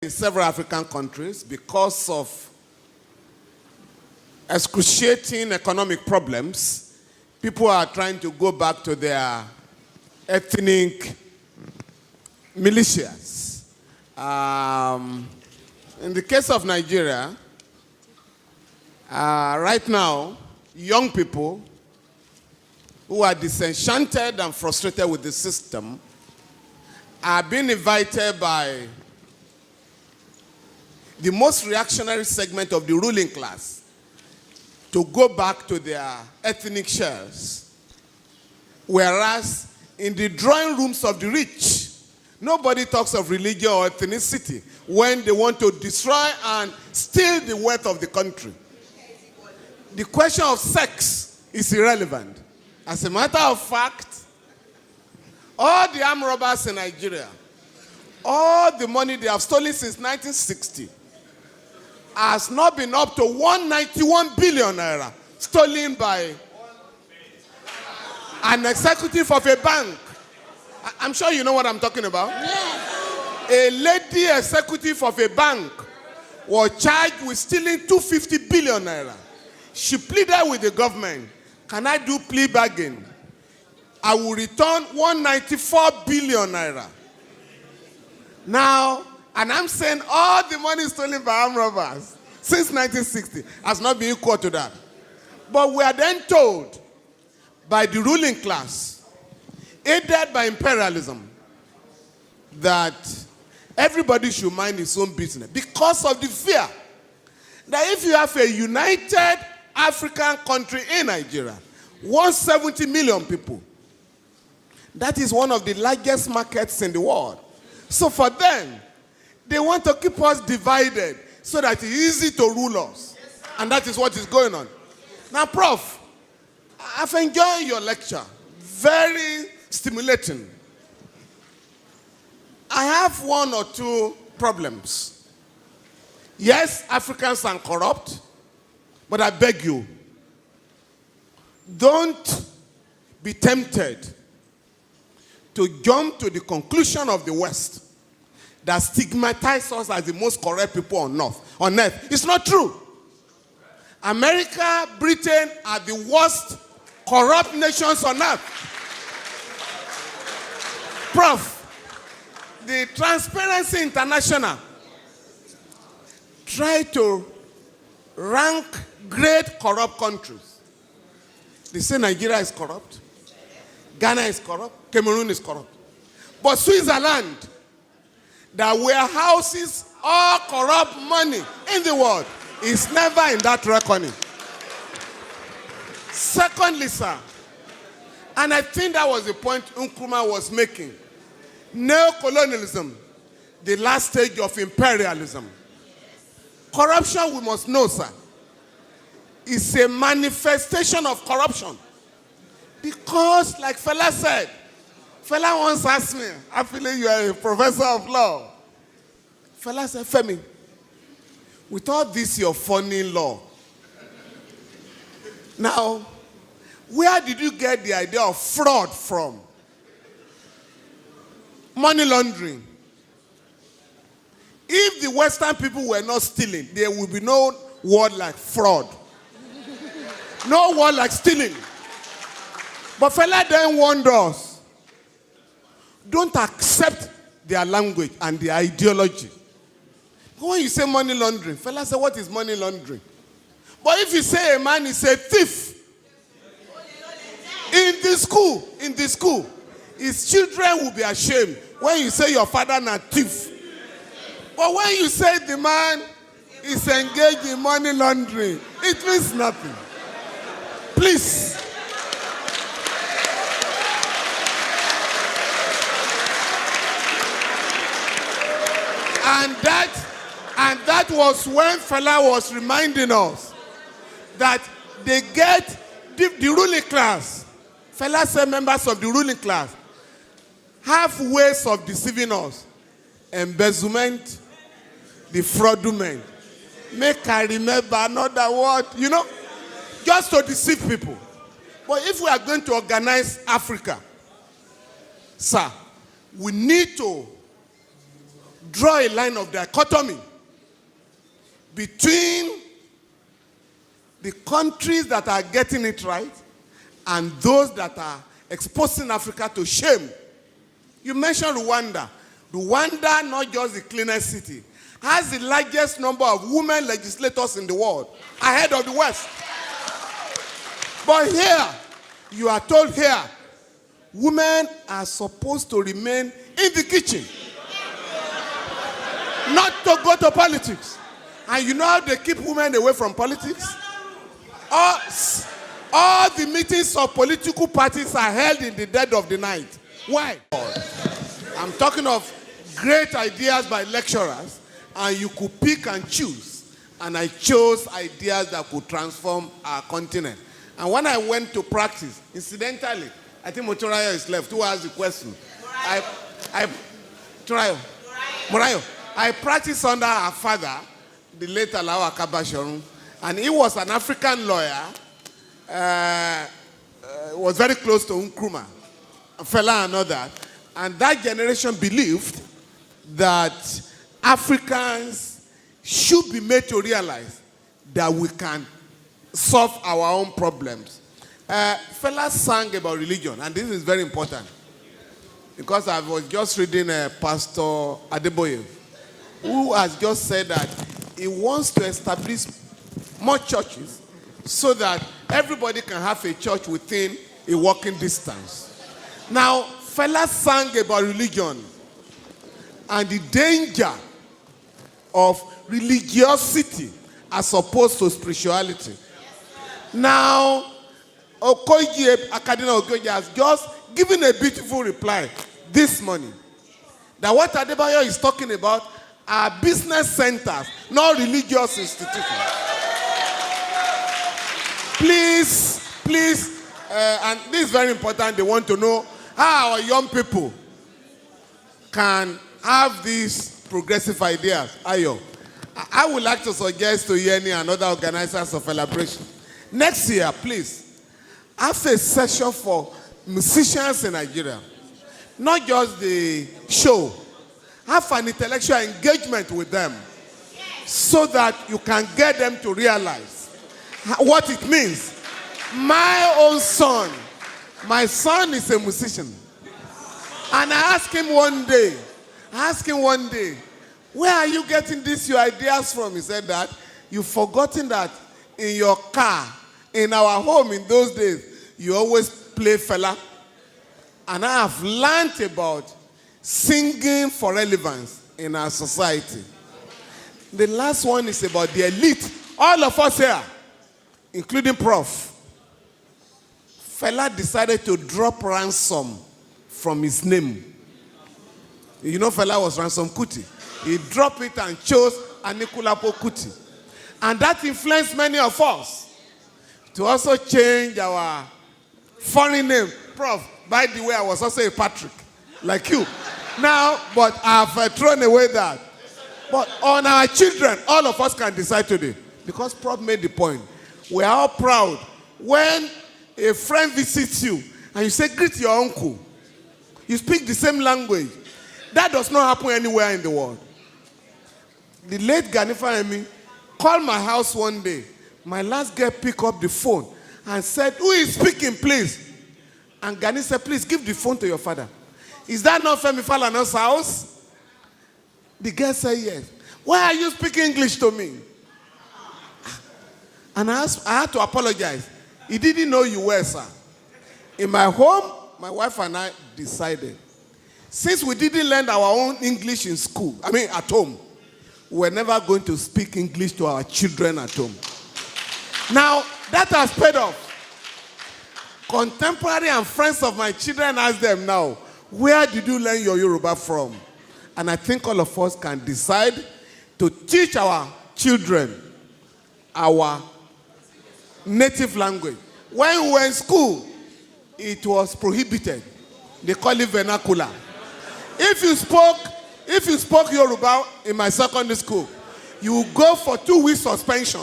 in several African countries because of excruciating economic problems. People are trying to go back to their ethnic militias. In the case of Nigeria, right now, young people who are disenchanted and frustrated with the system are being invited by the most reactionary segment of the ruling class to go back to their ethnic shells. Whereas in the drawing rooms of the rich, nobody talks of religion or ethnicity when they want to destroy and steal the wealth of the country. The question of sex is irrelevant. As a matter of fact, all the armed robbers in Nigeria, all the money they have stolen since 1960 has not been up to 191 billion naira stolen by an executive of a bank. I'm sure you know what I'm talking about. Yes. A lady executive of a bank was charged with stealing 250 billion naira. She pleaded with the government, can I do plea bargain? I will return 194 billion naira. Now, and I'm saying all the money stolen by armed robbers since 1960 has not been equal to that. But we are then told by the ruling class, aided by imperialism, that everybody should mind his own business because of the fear that if you have a united African country in Nigeria, 170 million people, that is one of the largest markets in the world. So for them, they want to keep us divided so that it's easy to rule us. And that is what is going on. Now, Prof, I've enjoyed your lecture. Very stimulating. I have one or two problems. Yes, Africans are corrupt, but I beg you, don't be tempted to jump to the conclusion of the West that stigmatizes us as the most corrupt people on earth. It's not true. America, Britain are the worst corrupt nations on earth. Prof, the Transparency International try to rank great corrupt countries. They say Nigeria is corrupt, Ghana is corrupt, Cameroon is corrupt. But Switzerland, that warehouses all corrupt money in the world, is never in that reckoning. Secondly, sir, and I think that was the point Nkrumah was making, neocolonialism, the last stage of imperialism. Corruption, we must know, sir, is a manifestation of corruption. Because, like Fela said, Fela once asked me, I feel you are a professor of law. Fela said, Femi, with all this your funny law, now, where did you get the idea of fraud from? Money laundering. If the Western people were not stealing, there would be no word like fraud. No word like stealing. But Fela then warned us, don't accept their language and their ideology. When you say money laundering, Fela said, what is money laundering? But if you say a man is a thief, in the school, his children will be ashamed when you say your father is a thief. But when you say the man is engaged in money laundering, it means nothing. Please. And that was when Fela was reminding us that they get the ruling class. Fela said members of the ruling class have ways of deceiving us. Embezzlement, the fraudulent. Make I remember another word, just to deceive people. But if we are going to organize Africa, sir, we need to draw a line of dichotomy between the countries that are getting it right and those that are exposing Africa to shame. You mentioned Rwanda. Rwanda, not just the cleanest city, has the largest number of women legislators in the world, ahead of the West. But here, you are told here, women are supposed to remain in the kitchen, not to go to politics. And you know how they keep women away from politics? All the meetings of political parties are held in the dead of the night. Why? I'm talking of great ideas by lecturers, and you could pick and choose. And I chose ideas that could transform our continent. And when I went to practice, incidentally, I think Motorayo is left. Who asked the question? Morayo. I practiced under our father, the late Alawa Kabashorun, and he was an African lawyer, was very close to Nkrumah, Fela and all that. And that generation believed that Africans should be made to realize that we can solve our own problems. Fela sang about religion, and this is very important, because I was just reading Pastor Adeboye, who has just said that he wants to establish more churches so that everybody can have a church within a walking distance. Now, Fela sang about religion and the danger of religiosity as opposed to spirituality. Now, Akadina Okoye has just given a beautiful reply this morning that what Adebayo is talking about are business centers, not religious institutions. Please, and this is very important, they want to know how our young people can have these progressive ideas. Ayo, I would like to suggest to Yeni and other organizers of celebration, next year, please, have a session for musicians in Nigeria. Not just the show. Have an intellectual engagement with them so that you can get them to realize what it means. My own son, my son is a musician. And I asked him one day, where are you getting your ideas from? He said that you've forgotten that in your car, in our home in those days, you always play Fela. And I have learned about singing for relevance in our society. The last one is about the elite. All of us here, including Prof. Fela decided to drop ransom from his name. You know Fela was Ransom Kuti. He dropped it and chose Anikulapo Kuti. And that influenced many of us to also change our foreign name. Prof, by the way, I was also a Patrick, like you. Now, but I've thrown away that. But on our children, all of us can decide today. Because Prof made the point. We are all proud. When a friend visits you and you say, greet your uncle. You speak the same language. That does not happen anywhere in the world. The late Ganifa Emi called my house one day. My last girl picked up the phone and said, who is speaking, please? And Gani said, please give the phone to your father. Is that not Femi Falana's house? The girl said, yes. Why are you speaking English to me? And I had to apologize. He didn't know you were, sir. In my home, my wife and I decided, since we didn't learn our own English in school, at home, we're never going to speak English to our children at home. Now, that has paid off. Contemporary and friends of my children ask them now, where did you learn your Yoruba from? And I think all of us can decide to teach our children our native language. When we were in school, it was prohibited. They call it vernacular. If you spoke Yoruba in my secondary school, you would go for 2 weeks suspension.